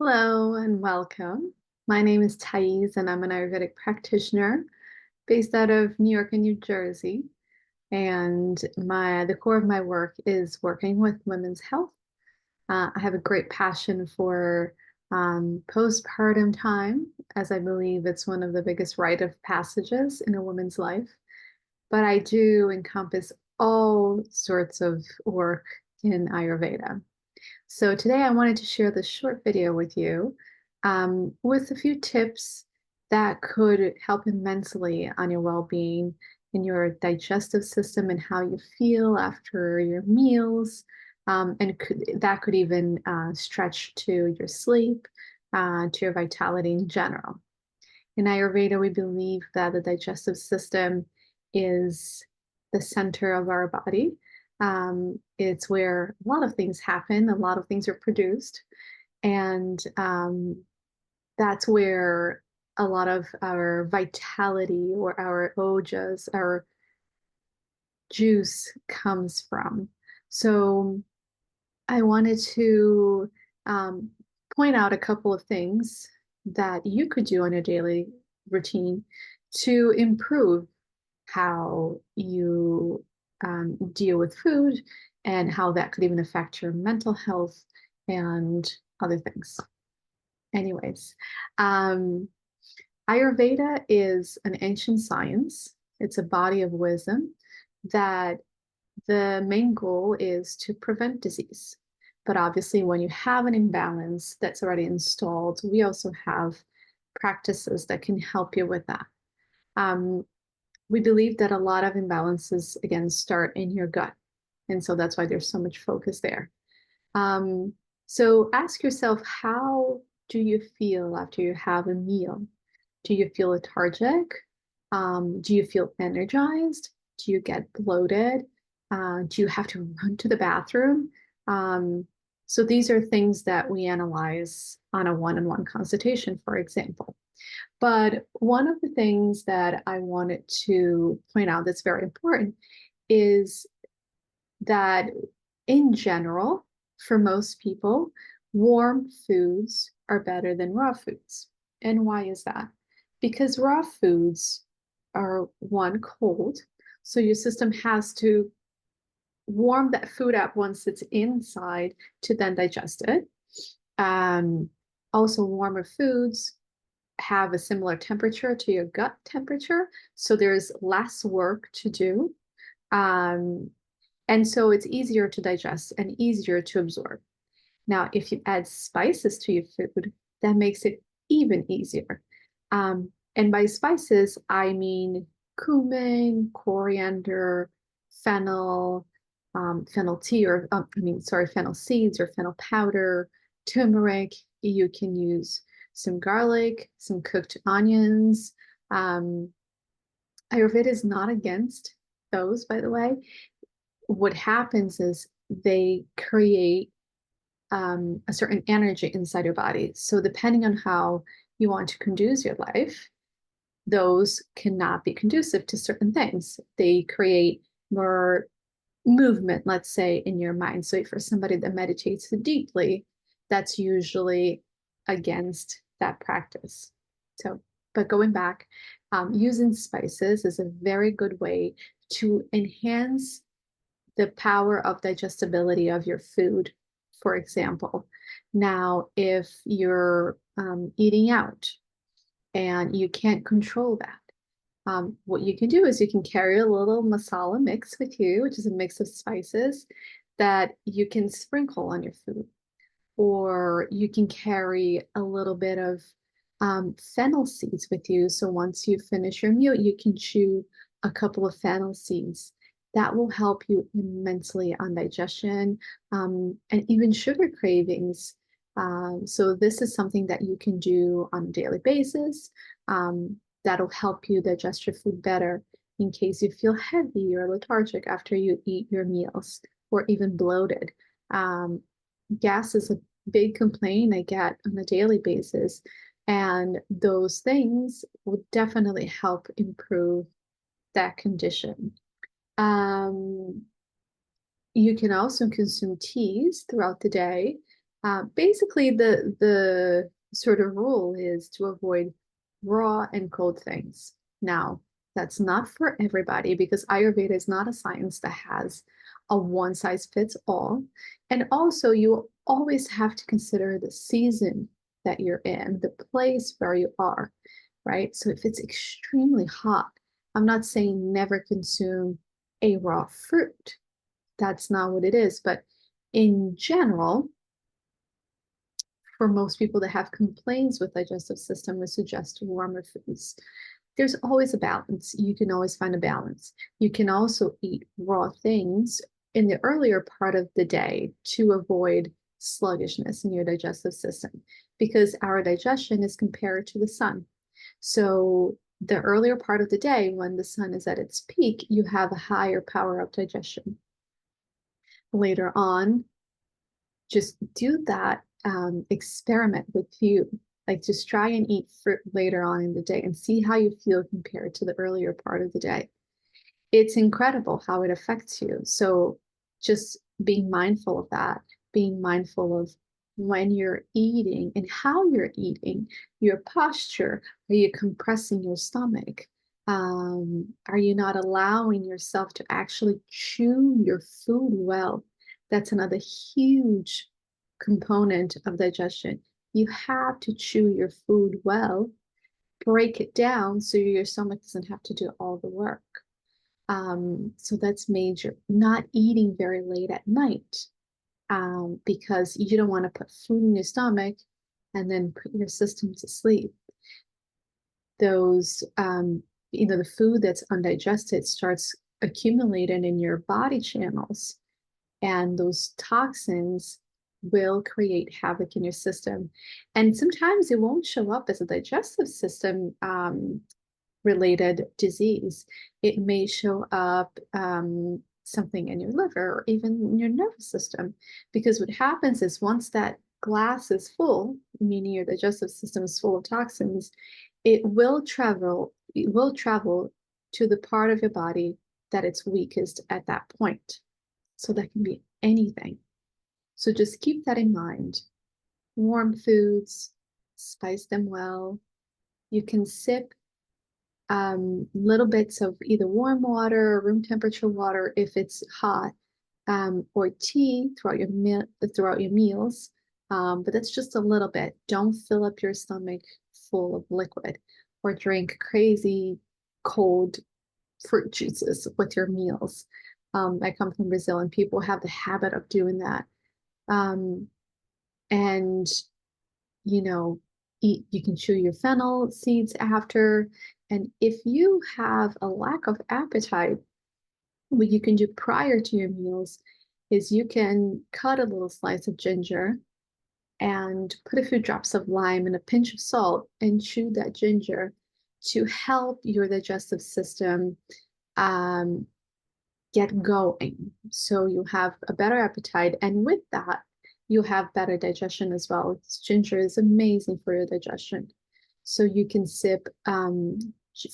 Hello and welcome. My name is Thais, and I'm an Ayurvedic practitioner based out of New York and New Jersey. And the core of my work is working with women's health. I have a great passion for postpartum time, as I believe it's one of the biggest rite of passages in a woman's life. But I do encompass all sorts of work in Ayurveda. So today I wanted to share this short video with you with a few tips that could help immensely on your well-being in your digestive system and how you feel after your meals. That could even stretch to your sleep, to your vitality in general. In Ayurveda, we believe that the digestive system is the center of our body. It's where a lot of things happen, a lot of things are produced, and that's where a lot of our vitality or our ojas, our juice comes from. So I wanted to um, point out a couple of things that you could do on your daily routine to improve how you deal with food and how that could even affect your mental health and other things. Anyways, um, Ayurveda is an ancient science. It's a body of wisdom that the main goal is to prevent disease. But obviously, when you have an imbalance that's already installed, we also have practices that can help you with that. Um, we believe that a lot of imbalances, again, start in your gut. And so that's why there's so much focus there. Um, so ask yourself, how do you feel after you have a meal? Do you feel lethargic? Do you feel energized? Do you get bloated? Do you have to run to the bathroom? So these are things that we analyze on a one-on-one consultation, for example. But one of the things that I wanted to point out that's very important is that in general, for most people, warm foods are better than raw foods. And why is that? Because raw foods are one, cold. So your system has to warm that food up once it's inside to then digest it. Um, Also, warmer foods have a similar temperature to your gut temperature. So there's less work to do. Um, and so it's easier to digest and easier to absorb. Now, if you add spices to your food, that makes it even easier. And by spices, I mean cumin, coriander, fennel, fennel tea, or fennel seeds or fennel powder, turmeric. You can use some garlic, some cooked onions. Um, Ayurveda is not against those, by the way. What happens is they create a certain energy inside your body. So depending on how you want to conduce your life, those cannot be conducive to certain things. They create more movement, let's say, in your mind. So for somebody that meditates deeply, that's usually against that practice. So, but going back, using spices is a very good way to enhance the power of digestibility of your food, for example. Now, if you're eating out and you can't control that, what you can do is you can carry a little masala mix with you, which is a mix of spices that you can sprinkle on your food. Or you can carry a little bit of fennel seeds with you. So once you finish your meal, you can chew a couple of fennel seeds. That will help you immensely on digestion and even sugar cravings. So this is something that you can do on a daily basis. That'll help you digest your food better in case you feel heavy or lethargic after you eat your meals or even bloated. Um, Gas is a big complaint I get on a daily basis. And those things will definitely help improve that condition. Um, you can also consume teas throughout the day. Basically, the sort of rule is to avoid raw and cold things. Now, that's not for everybody because Ayurveda is not a science that has a one size fits all. And also, you always have to consider the season that you're in, the place where you are, right? So if it's extremely hot, I'm not saying never consume a raw fruit. That's not what it is. But in general, for most people that have complaints with digestive system, we suggest warmer foods. There's always a balance. You can always find a balance. You can also eat raw things in the earlier part of the day to avoid sluggishness in your digestive system because our digestion is compared to the sun. So the earlier part of the day when the sun is at its peak, you have a higher power of digestion. Later on, just do that experiment with you. Like just try and eat fruit later on in the day and see how you feel compared to the earlier part of the day. It's incredible how it affects you. So just being mindful of that, being mindful of when you're eating and how you're eating, your posture. Are you compressing your stomach? Are you not allowing yourself to actually chew your food well? That's another huge component of digestion. You have to chew your food well, break it down so your stomach doesn't have to do all the work. So that's major. Not eating very late at night, because you don't want to put food in your stomach and then put your system to sleep. Those, the food that's undigested starts accumulating in your body channels, and those toxins will create havoc in your system. And sometimes it won't show up as a digestive system related disease. It may show up something in your liver or even in your nervous system. Because what happens is once that glass is full, meaning your digestive system is full of toxins, it will travel to the part of your body that it's weakest at that point. So that can be anything. So just keep that in mind. Warm foods, spice them well. You can sip little bits of either warm water or room temperature water if it's hot, or tea throughout your meals. But that's just a little bit. Don't fill up your stomach full of liquid or drink crazy cold fruit juices with your meals. I come from Brazil and people have the habit of doing that. And you know, you can chew your fennel seeds after. And if you have a lack of appetite, what you can do prior to your meals is you can cut a little slice of ginger and put a few drops of lime and a pinch of salt and chew that ginger to help your digestive system um, get going. So you have a better appetite. And with that, you have better digestion as well. Ginger is amazing for your digestion. So you can sip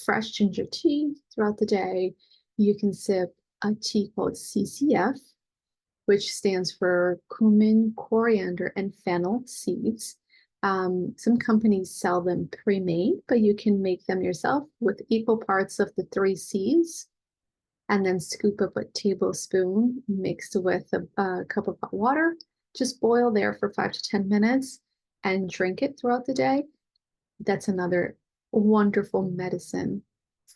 fresh ginger tea throughout the day. You can sip a tea called CCF, which stands for cumin, coriander, and fennel seeds. Some companies sell them pre-made, but you can make them yourself with equal parts of the 3 seeds, and then scoop up a tablespoon mixed with a cup of hot water. Just boil there for 5 to 10 minutes and drink it throughout the day. That's another wonderful medicine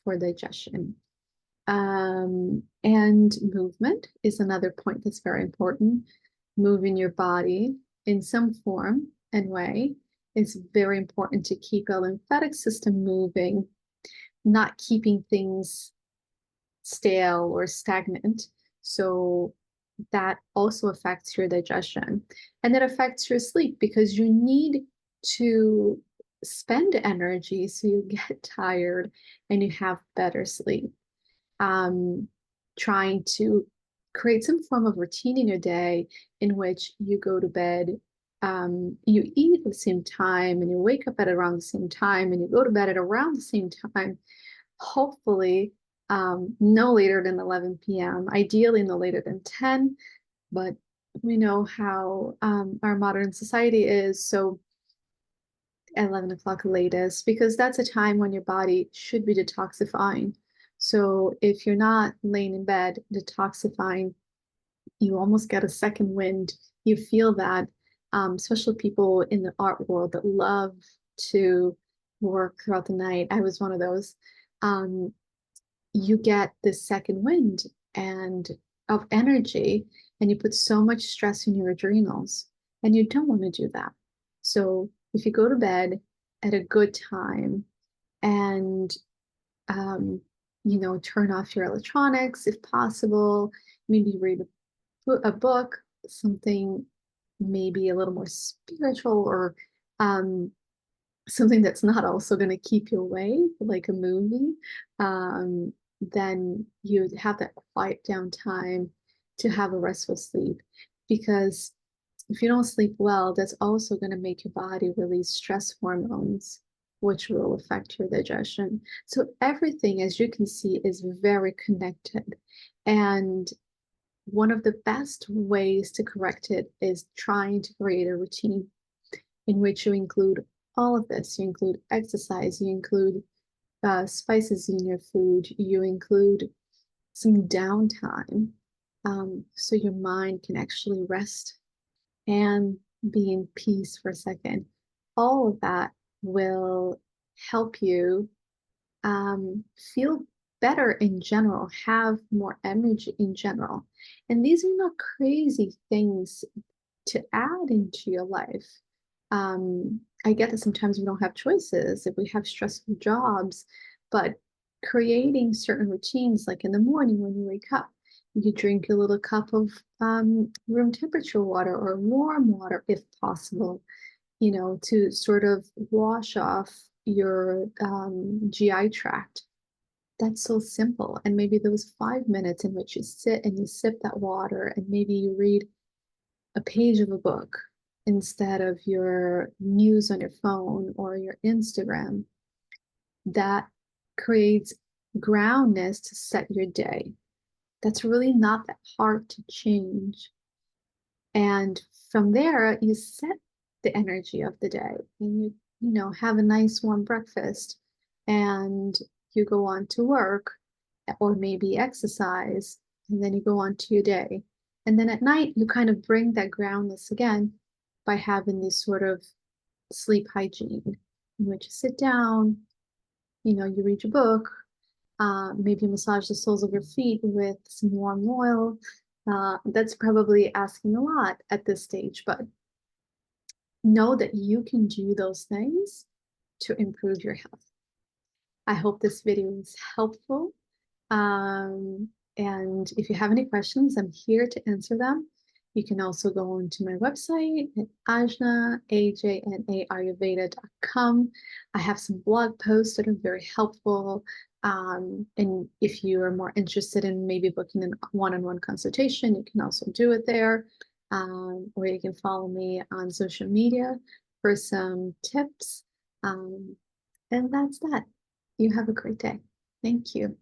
for digestion. And movement is another point that's very important. Moving your body in some form and way is very important to keep your lymphatic system moving, not keeping things stale or stagnant. So that also affects your digestion, and that affects your sleep because you need to spend energy so you get tired and you have better sleep. Trying to create some form of routine in your day in which you go to bed, you eat at the same time and you wake up at around the same time and you go to bed at around the same time, hopefully no later than 11 p.m., ideally no later than 10, but we know how our modern society is. So 11 o'clock latest, because that's a time when your body should be detoxifying. So if you're not laying in bed detoxifying, you almost get a second wind. You feel that, especially people in the art world that love to work throughout the night. I was one of those. Um, you get this second wind and of energy, and you put so much stress in your adrenals, and you don't want to do that. So if you go to bed at a good time and um, turn off your electronics if possible, maybe read a book, something maybe a little more spiritual, or um, something that's not also going to keep you awake, like a movie, then you have that quiet down time to have a restful sleep. Because if you don't sleep well, that's also going to make your body release stress hormones, which will affect your digestion. So everything, as you can see, is very connected. And one of the best ways to correct it is trying to create a routine in which you include all of this. You include exercise, you include spices in your food, you include some downtime, so your mind can actually rest and be in peace for a second. All of that will help you feel better in general, have more energy in general. And these are not crazy things to add into your life. I get that sometimes we don't have choices if we have stressful jobs, but creating certain routines, like in the morning when you wake up, you drink a little cup of room temperature water or warm water if possible, to sort of wash off your GI tract. That's so simple. And maybe those 5 minutes in which you sit and you sip that water and maybe you read a page of a book instead of your news on your phone or your Instagram, that creates groundness to set your day. That's really not that hard to change. And from there, you set the energy of the day and have a nice warm breakfast and you go on to work or maybe exercise, and then you go on to your day. And then at night, you kind of bring that groundness again by having this sort of sleep hygiene in which you sit down, you read your book, maybe massage the soles of your feet with some warm oil. That's probably asking a lot at this stage, but know that you can do those things to improve your health. I hope this video was helpful. Um, and if you have any questions, I'm here to answer them. You can also go onto my website at ajna.ayurveda.com. I have some blog posts that are very helpful. And if you are more interested in maybe booking a one-on-one consultation, you can also do it there. Or you can follow me on social media for some tips. And that's that. You have a great day. Thank you.